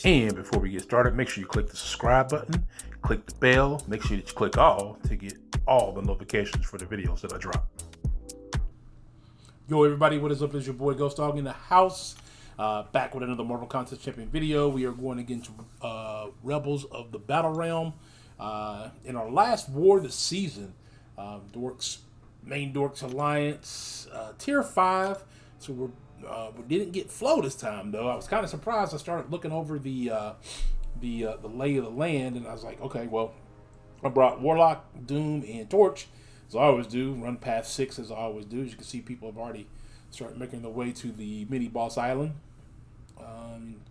And before we get started, make sure you click the subscribe button, click the bell, make sure that you click all to get all the notifications for the videos that I drop. Yo, everybody, what is up? It's your boy Ghostdog in the house. Back with another Marvel Contest Champion video. We are going against Rebels of the Battle Realm. In our last war this season, Main Dorks Alliance, Tier 5. So we didn't get flow this time, though. I was kind of surprised. I started looking over the lay of the land, and I was like, okay, well, I brought Warlock, Doom, and Torch, as I always do. Run path 6, as I always do. As you can see, people have already started making their way to the mini-boss island.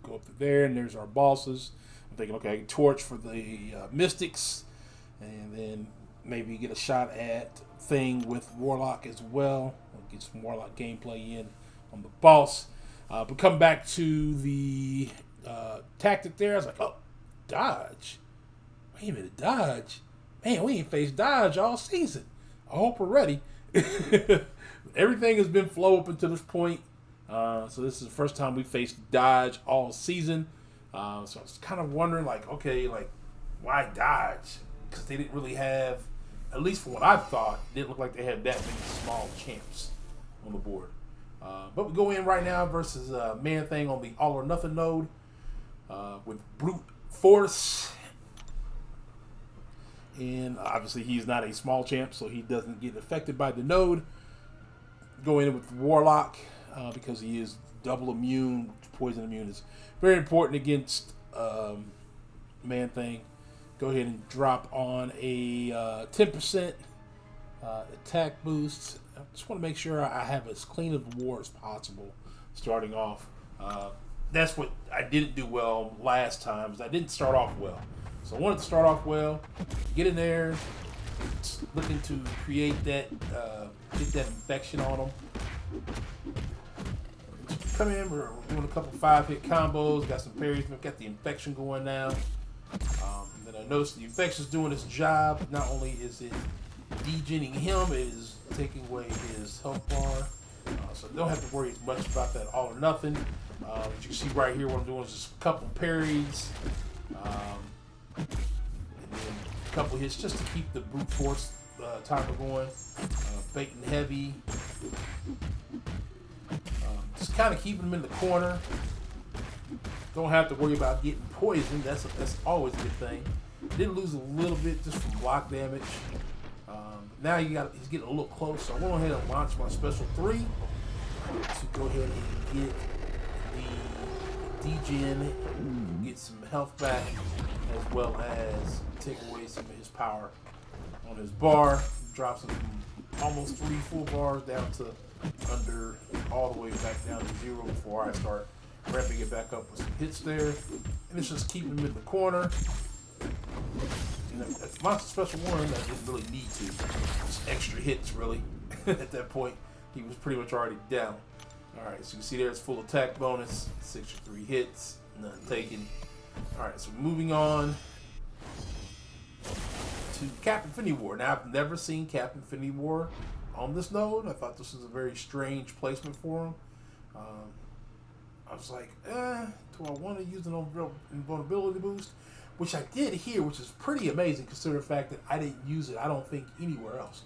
Go up to there, and there's our bosses. I'm thinking, okay, Torch for the Mystics, and then maybe get a shot at Thing with Warlock as well. We'll get some Warlock gameplay in on the boss. But come back to the tactic there. I was like, oh, dodge. Wait a minute, dodge. Man, we ain't faced dodge all season. I hope we're ready. Everything has been flow up until this point. So this is the first time we faced dodge all season. So I was kind of wondering, like, okay, like, why dodge? Because they didn't really have, at least from what I thought, it didn't look like they had that many small champs on the board. But we go in right now versus Man Thing on the All or Nothing node with Brute Force. And obviously he's not a small champ, so he doesn't get affected by the node. Go in with Warlock because he is double immune, poison immune. Is very important against Man Thing. Go ahead and drop on a 10% attack boost. I just want to make sure I have as clean of a war as possible starting off. That's what I didn't do well last time, is I didn't start off well. So I wanted to start off well, get in there, looking to create that, get that infection on them. Come in, we're doing a couple 5-hit combos, got some parries, we've got the infection going now. And then I noticed the infection's doing its job. Not only is it degenning him, it is taking away his health bar. So don't have to worry as much about that all or nothing. As you can see right here, what I'm doing is just a couple parries. And then a couple hits just to keep the brute force timer going. Baiting heavy. Just kind of keeping him in the corner. Don't have to worry about getting poisoned. That's always a good thing. Did lose a little bit just from block damage. Now he's getting a little close, so I went ahead and launched my special 3 to go ahead and get the degen, get some health back, as well as take away some of his power on his bar. Drops him from almost 3 full bars down to under, all the way back down to 0 before I start ramping it back up with some hits there. And it's just keeping him in the corner. And that's my special 1. I didn't really need to. Just extra hits, really. At that point, he was pretty much already down. Alright, so you can see there it's full attack bonus. 63 hits, none taken. Alright, so moving on to Captain Infinity War. Now, I've never seen Captain Infinity War on this node. I thought this was a very strange placement for him. I was like, do I want to use an invulnerability boost? Which I did here, which is pretty amazing considering the fact that I didn't use it, I don't think, anywhere else.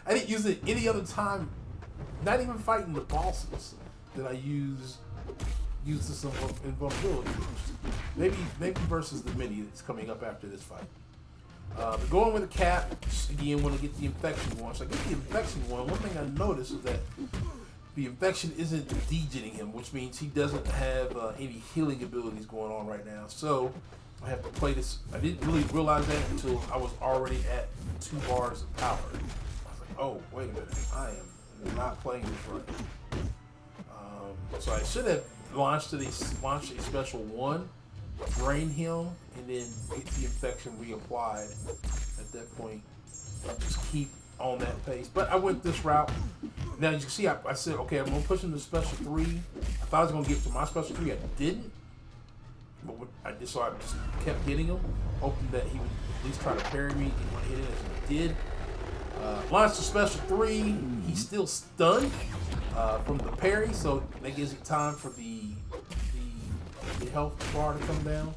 I didn't use it any other time, not even fighting the bosses, did I use this invulnerability boost. Maybe versus the mini that's coming up after this fight. But going with the cap, again, want to get the infection one. So I get the infection one. One thing I noticed is that the infection isn't degenning him, which means he doesn't have any healing abilities going on right now. So I have to play this. I didn't really realize that until I was already at 2 bars of power. I was like, oh, wait a minute. I am not playing this right. So I should have launched a special 1, drain him, and then get the infection reapplied at that point. Just keep on that pace. But I went this route. Now, as you can see, I said, okay, I'm going to push him to special 3. I thought I was going to get to my special 3. I didn't. But I just kept hitting him, hoping that he would at least try to parry me and want to hit it as he did. Launched the special 3. He's still stunned from the parry, so that gives him time for the health bar to come down.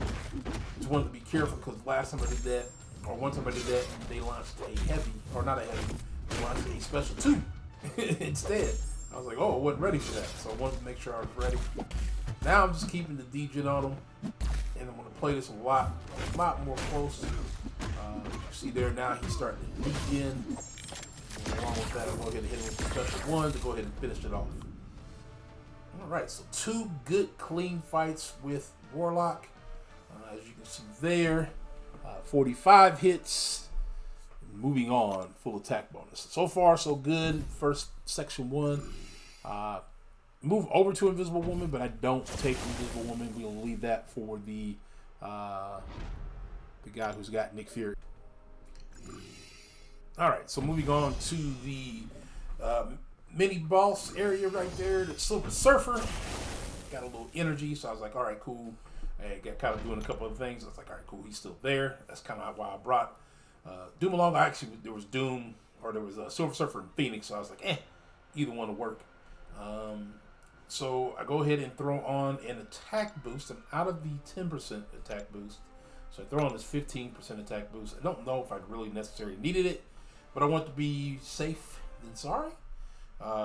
Just wanted to be careful because last time I did that, or one time I did that, they launched a heavy, or not a heavy, they launched a special 2 instead. I was like, oh, I wasn't ready for that, so I wanted to make sure I was ready. Now I'm just keeping the degen on him, and I'm going to play this a lot more close. You see there now he's starting to degen. And along with that, I'll go ahead and hit him with the special 1 to go ahead and finish it off. Alright, so 2 good, clean fights with Warlock. As you can see there, 45 hits. Moving on, full attack bonus. So far, so good. First section 1. Move over to Invisible Woman, but I don't take Invisible Woman. We'll leave that for the guy who's got Nick Fury. Alright, so moving on to the mini boss area right there, the Silver Surfer. Got a little energy, so I was like, alright, cool. I got kind of doing a couple of things. I was like, alright, cool, he's still there. That's kind of why I brought Doom along. Actually, there was Doom, or there was a Silver Surfer and Phoenix, so I was like, either one will work. So I go ahead and throw on an attack boost. I'm out of the 10% attack boost, so I throw on this 15% attack boost. I don't know if I really necessarily needed it, but I want to be safe than sorry.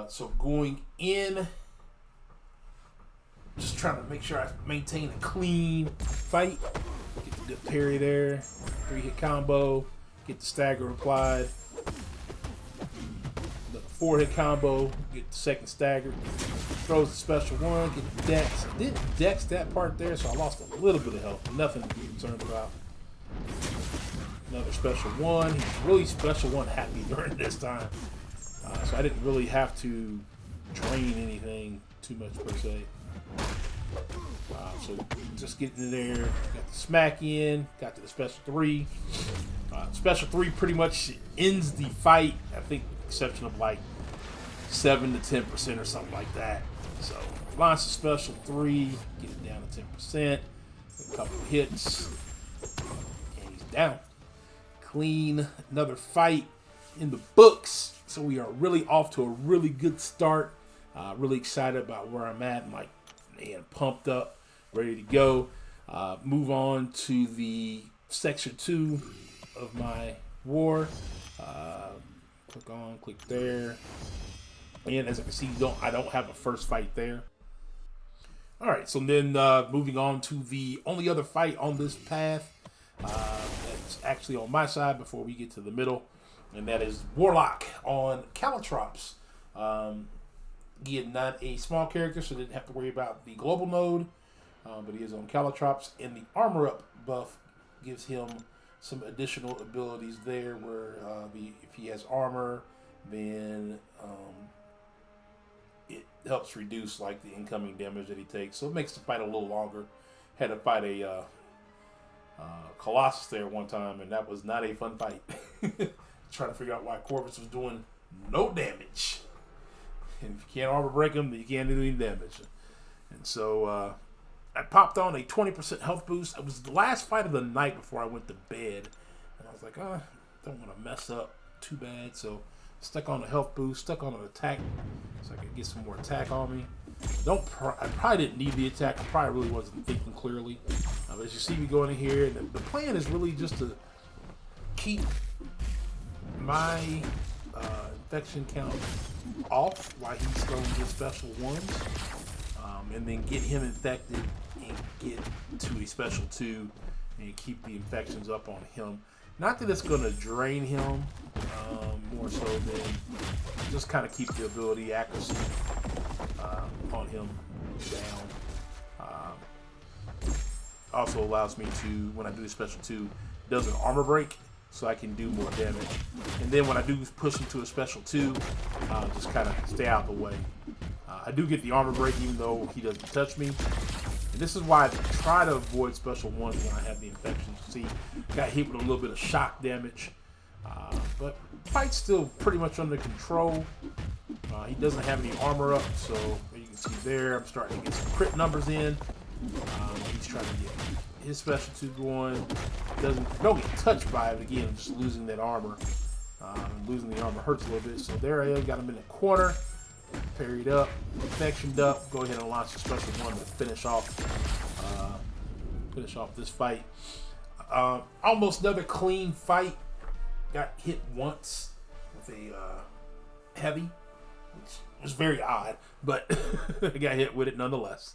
So going in, just trying to make sure I maintain a clean fight. Get the good parry there, 3-hit combo, get the stagger applied. The 4-hit combo, get the second stagger. Throws the special 1, get the dex. I didn't dex that part there, so I lost a little bit of health. Nothing to be concerned about. Another special 1. He's really special 1 happy during this time. So I didn't really have to drain anything too much per se. So just getting in there, got the smack in, got to the special 3. Special 3 pretty much ends the fight, I think with the exception of like 7 to 10% or something like that. So launch the special 3, get it down to 10%, a couple of hits, and he's down. Clean, another fight in the books. So we are really off to a really good start. Really excited about where I'm at. I'm like, man, pumped up, ready to go. Move on to the section 2 of my war. Click there. And as I can see, I don't have a first fight there. All right, so then moving on to the only other fight on this path that's actually on my side before we get to the middle, and that is Warlock on Caltrops. Again, not a small character, so didn't have to worry about the global node, but he is on Caltrops, and the armor up buff gives him some additional abilities there where if he has armor, then it helps reduce like the incoming damage that he takes, so it makes the fight a little longer. Had to fight a Colossus there one time, and that was not a fun fight. Trying to figure out why Corvus was doing no damage. And if you can't armor break him, then you can't do any damage. And so I popped on a 20% health boost. It was the last fight of the night before I went to bed, and I was like, don't want to mess up too bad, so stuck on a health boost, stuck on an attack, so I could get some more attack on me. I probably didn't need the attack. I probably really wasn't thinking clearly. But as you see me going in here, and the plan is really just to keep my infection count off while he's throwing his special 1s, and then get him infected and get to a special 2 and keep the infections up on him. Not that it's going to drain him, more so than just kind of keep the ability accuracy on him down. Also allows me to, when I do the special 2, does an armor break, so I can do more damage. And then when I do push him to a special 2, just kind of stay out of the way. I do get the armor break even though he doesn't touch me. And this is why I try to avoid special 1s when I have the infection. See, got hit with a little bit of shock damage. But fight's still pretty much under control. He doesn't have any armor up, so you can see there, I'm starting to get some crit numbers in. He's trying to get his special 2 going. Don't get touched by it again. I'm just losing that armor. Losing the armor hurts a little bit. So there I am, got him in the corner, parried up, infectioned up. Go ahead and launch a special 1 to finish off finish off this fight. Almost another clean fight. Got hit once with a heavy, which was very odd, but I got hit with it nonetheless.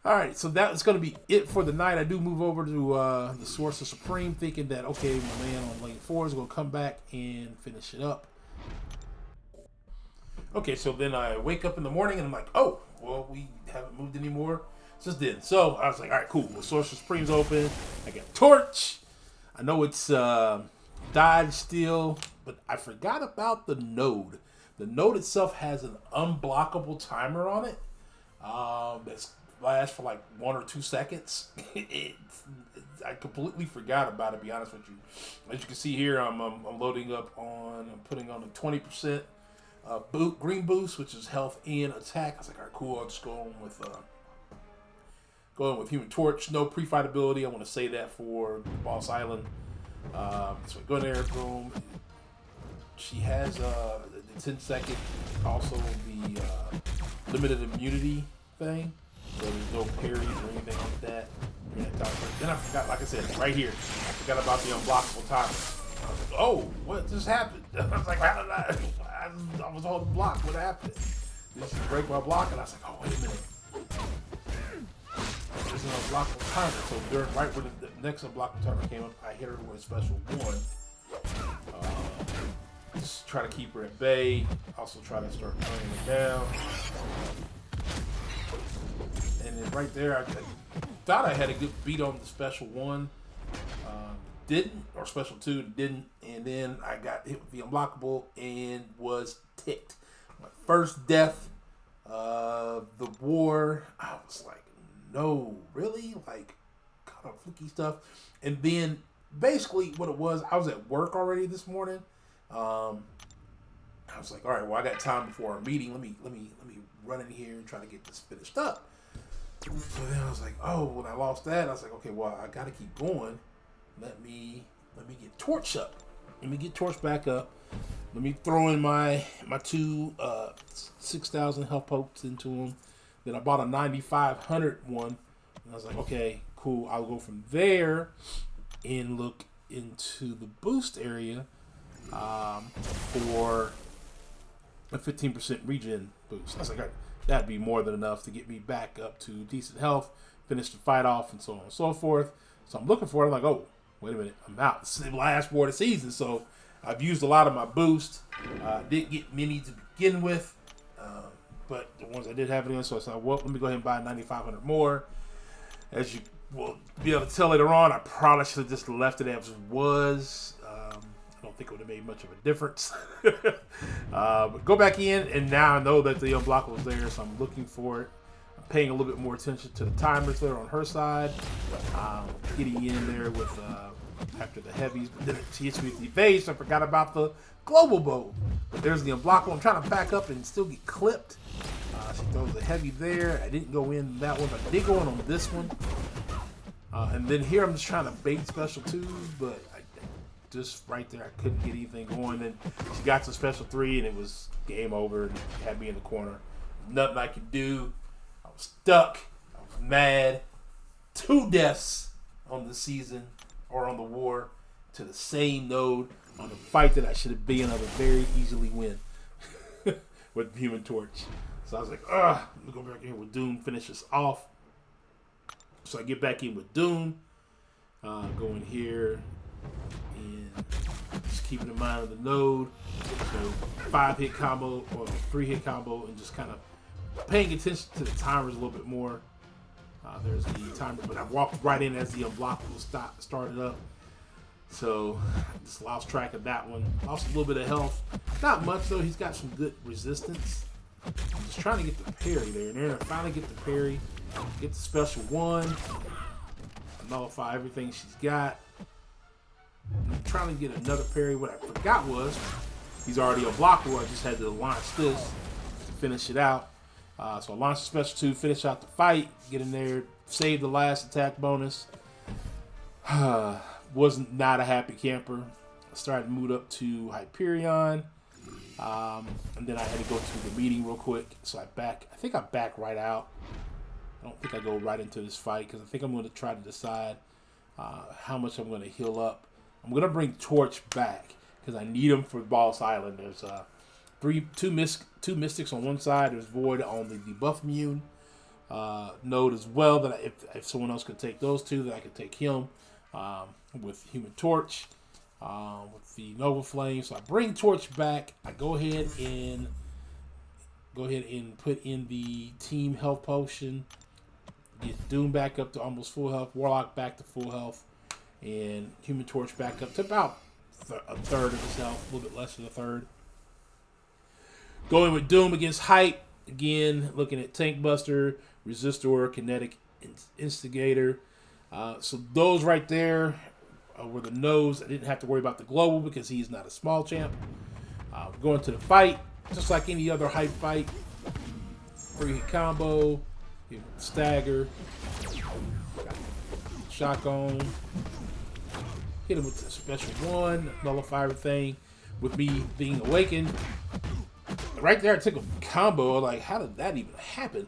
All right, so that's going to be it for the night. I do move over to the Source of Supreme, thinking that, okay, my man on lane 4 is going to come back and finish it up. Okay, so then I wake up in the morning and I'm like, oh, well, we haven't moved anymore since then. So I was like, all right, cool. Well, Source of Supreme's open. I got Torch. I know it's Dodge still, but I forgot about the node. The node itself has an unblockable timer on it. That's lasts for like 1 or 2 seconds. I completely forgot about it, to be honest with you. As you can see here, I'm loading up on, I'm putting on a 20% green boost, which is health and attack. I was like, all right, cool. I'll just go on with Human Torch. No pre-fight ability. I want to say that for Boss Island. So I go in there, boom. She has the 10-second, also the limited immunity thing. So there's no parries or anything like that. Then I forgot, like I said, right here, I forgot about the unblockable timer. I was like, oh, what just happened? I was like, how did I was holding block. What happened? Did she break my block? And I was like, oh, wait a minute. There's an unblockable timer. So right when the next unblockable timer came up, I hit her with a special 1. Just try to keep her at bay. Also try to start turning it down. And then right there, I thought I had a good beat on the special 1. Didn't, or special 2, didn't. And then I got hit with the unblockable and was ticked. My first death of the war. I was like, no, really? Like, kind of fluky stuff. And then basically what it was, I was at work already this morning. I was like, all right, well, I got time before our meeting. Let me run in here and try to get this finished up. So then I was like, oh, when I lost that, I was like, okay, well, I got to keep going. Let me get Torch up. Let me get Torch back up. Let me throw in my 2 6,000 health pokes into him. Then I bought a 9,500 one. And I was like, okay, cool. I'll go from there and look into the boost area for a 15% regen boost. I was like, that'd be more than enough to get me back up to decent health, finish the fight off, and so on and so forth. So I'm looking for it. I'm like, oh, wait a minute. I'm out. This is the last war of the season, so I've used a lot of my boost. Didn't get many to begin with, but the ones I did have it in, so I said, well, let me go ahead and buy 9,500 more. As you will be able to tell later on, I probably should have just left it as it was. I don't think it would have made much of a difference. But go back in, and now I know that the unblockable was there, so I'm looking for it. I'm paying a little bit more attention to the timers there on her side. Getting in there with after the heavies, but then she hits me with the evade, I forgot about the global bow. But there's the unblockable. I'm trying to back up and still get clipped. She throws the heavy there. I didn't go in that one, but I did go in on this one. And then here I'm just trying to bait special 2s, but just right there, I couldn't get anything going. And she got to special 3, and it was game over, and had me in the corner. Nothing I could do. I was stuck. I was mad. 2 deaths on the season, or on the war, to the same node on a fight that I should have been able to very easily win with Human Torch. So I was like, let me go back in here with Doom, finish this off. So I get back in with Doom, go in here, and just keeping in mind of the node. So 5-hit combo or 3-hit combo, and just kind of paying attention to the timers a little bit more. There's the timer, but I walked right in as the unblockable started up. So just lost track of that one. Lost a little bit of health. Not much though. He's got some good resistance. I'm just trying to get the parry there. And then I finally get the parry. Get the special 1. Nullify everything she's got. I'm trying to get another parry. What I forgot was he's already unblockable. I just had to launch this to finish it out. So I launched the special 2, finish out the fight, get in there, save the last attack bonus. Wasn't not a happy camper. I started to move up to Hyperion. And then I had to go to the meeting real quick. So I think I back right out. I don't think I go right into this fight because I think I'm going to try to decide how much I'm going to heal up. I'm going to bring Torch back because I need him for Boss Island. There's two Mystics on one side. There's Void on the debuff immune node as well. That if someone else could take those two, then I could take him with Human Torch, with the Nova Flame. So I bring Torch back. I go ahead and put in the team health potion. Get Doom back up to almost full health. Warlock back to full health, and Human Torch back up to about a third of his health, a little bit less than a third. Going with Doom against Hype. Again, looking at Tank Buster, Resistor, Kinetic Instigator. So those right there were the nodes. I didn't have to worry about the global because he's not a small champ. We're going to the fight. Just like any other Hype fight. 3-hit combo. Stagger. Shotgun. Hit him with the special one. Nullify everything. With me being awakened. Right there, I took a combo. Like, how did that even happen?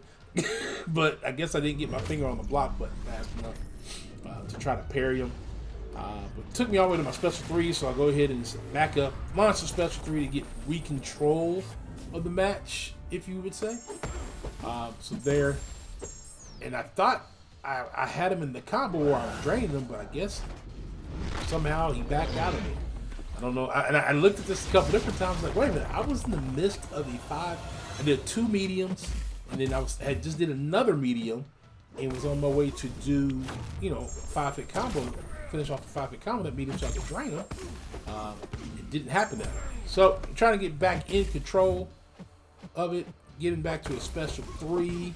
But I guess I didn't get my finger on the block button fast enough to try to parry him. But it took me all the way to my special 3, so I'll go ahead and back up, launch the special 3 to get re-control of the match, if you would say. So there. And I thought I had him in the combo where I was draining him, but I guess somehow he backed out of it. I don't know. I looked at this a couple different times. Like, wait a minute, I was in the midst of a 5. I did 2 mediums, and then I just did another medium, and was on my way to do 5-hit combo, finish off a 5-hit combo that medium so I could drain him. It didn't happen that way. So I'm trying to get back in control of it, getting back to a special 3,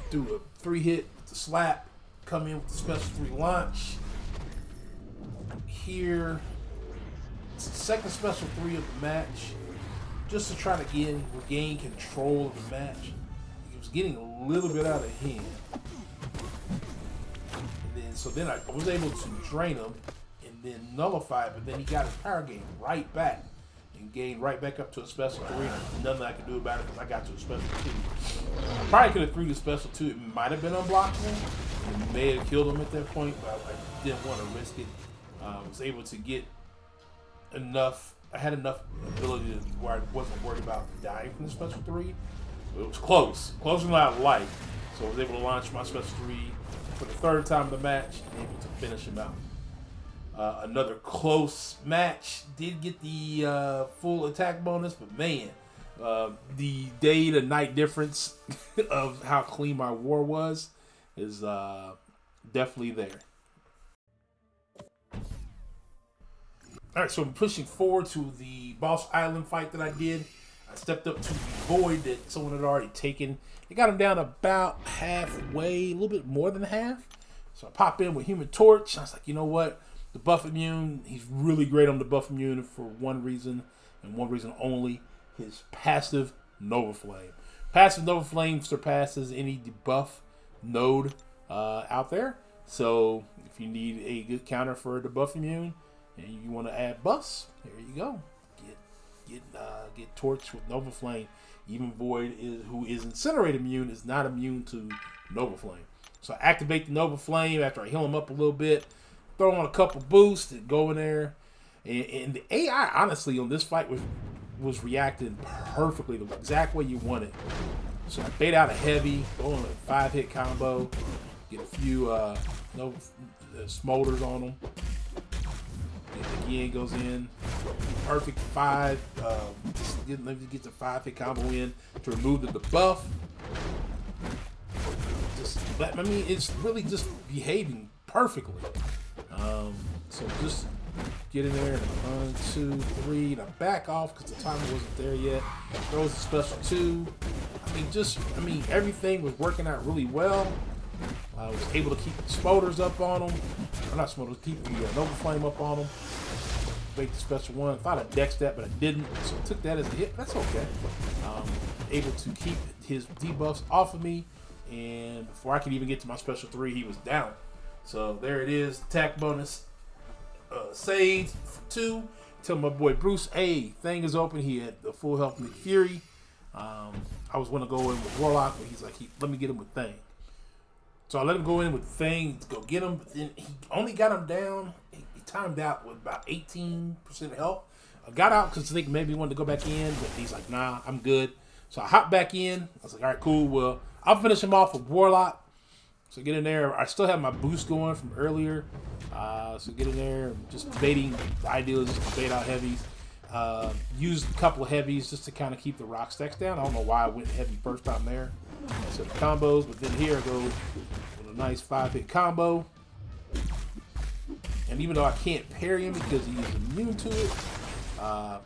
do a 3-hit slap, come in with the special 3 launch. Here. Second special 3 of the match, just to try to regain control of the match. It was getting a little bit out of hand, and then I was able to drain him and then nullify it. But then he got his power gain right back and gained right back up to a special 3. Nothing I could do about it because I got to a special 2. I probably could have threw the special 2. It might have been unblockable. It may have killed him at that point, but I didn't want to risk it. I was able to get enough. I had enough ability to where I wasn't worried about dying from the special 3. It was closer than I'd like. So I was able to launch my special 3 for the 3rd time in the match and able to finish him out. Another close match. Did get the full attack bonus, but man, the day to night difference of how clean my war was is definitely there. All right, so I'm pushing forward to the Boss Island fight that I did. I stepped up to the Void that someone had already taken. It got him down about halfway, a little bit more than half. So I pop in with Human Torch. I was like, you know what? The buff immune, he's really great on the buff immune for one reason, and one reason only. His passive Nova Flame. Passive Nova Flame surpasses any debuff node out there. So if you need a good counter for the buff immune, and you want to add buffs, there you go. Get Torch with Nova Flame. Even Void, who is Incinerate immune, is not immune to Nova Flame. So I activate the Nova Flame after I heal him up a little bit. Throw on a couple boosts and go in there. And the AI, honestly, on this fight was reacting perfectly the exact way you want it. So I bait out a heavy, go on a 5-hit combo, get a few smolders on them. Again, goes in perfect 5. Let me get the 5-hit combo in to remove the debuff. It's really just behaving perfectly. So just get in there and 1, 2, 3. Now back off because the timer wasn't there yet. Throws the special 2. Everything was working out really well. I was able to keep the smolders up on them. Or not smolders, keep the Nova Flame up on them. Make the special 1. Thought I dexed that, but I didn't. So I took that as a hit. That's okay. Able to keep his debuffs off of me. And before I could even get to my special 3, he was down. So there it is. Attack bonus. Saved for 2. Tell my boy Bruce, hey, thing is open. He had the full health Nick Fury. I was going to go in with Warlock, but he's like, let me get him with Thing. So I let him go in with the thing to go get him, but then he only got him down. He timed out with about 18% health. I got out because I think maybe he wanted to go back in, but he's like, nah, I'm good. So I hopped back in. I was like, all right, cool. Well, I'll finish him off with Warlock. So get in there. I still have my boost going from earlier. So get in there. Just baiting. The idea is just to bait out heavies. Used a couple of heavies just to kind of keep the rock stacks down. I don't know why I went heavy first time there. So the combos, but then here I go with a nice 5-hit combo. And even though I can't parry him because he is immune to it, I'm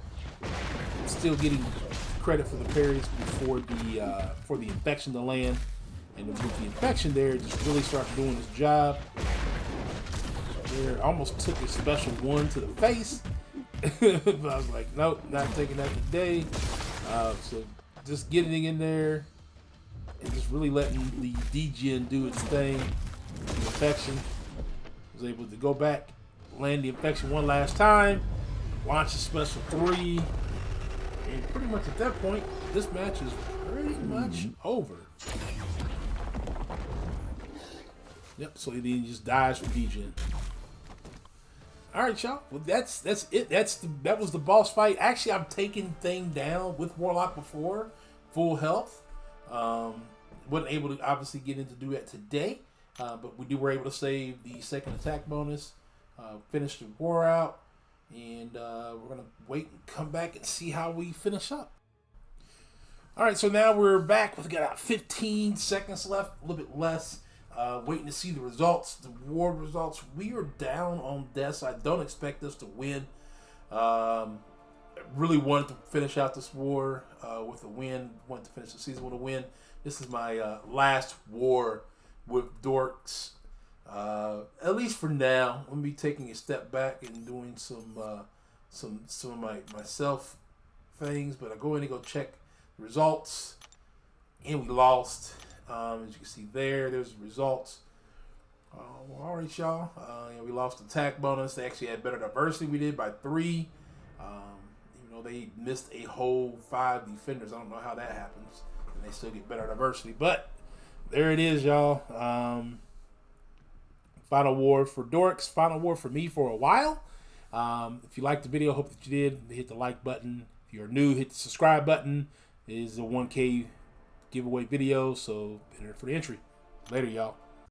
still getting credit for the parries before the infection to land. And with the infection there, just really started doing his job. There, almost took a special one to the face. But I was like, nope, not taking that today. So just getting in there and just really letting the degen do its thing. The infection. Was able to go back, land the infection one last time, launch a special 3, and pretty much at that point, this match is pretty much over. Yep, so he just dies from degen. All right, y'all. Well, that's it. That was the boss fight. Actually, I've taken thing down with Warlock before, full health. Wasn't able to obviously get in to do that today, but we were able to save the second attack bonus, finish the war out, and we're gonna wait and come back and see how we finish up. All right, so now we're back. We've got about 15 seconds left, a little bit less. Waiting to see the results, the war results. We are down on deaths. I don't expect us to win. I really wanted to finish out this war with a win. Wanted to finish the season with a win. This is my last war with Dorks, at least for now. I'm gonna be taking a step back and doing some of my myself things. But I go in and go check the results, and we lost. As you can see there's the results. All right, y'all. We lost the attack bonus. They actually had better diversity. We did by 3. Even though they missed a whole 5 defenders. I don't know how that happens. And they still get better diversity. But there it is, y'all. Final war for Dorks. Final war for me for a while. If you liked the video, hope that you did. Hit the like button. If you're new, hit the subscribe button. It is a 1K giveaway video, so enter for the entry. Later, y'all.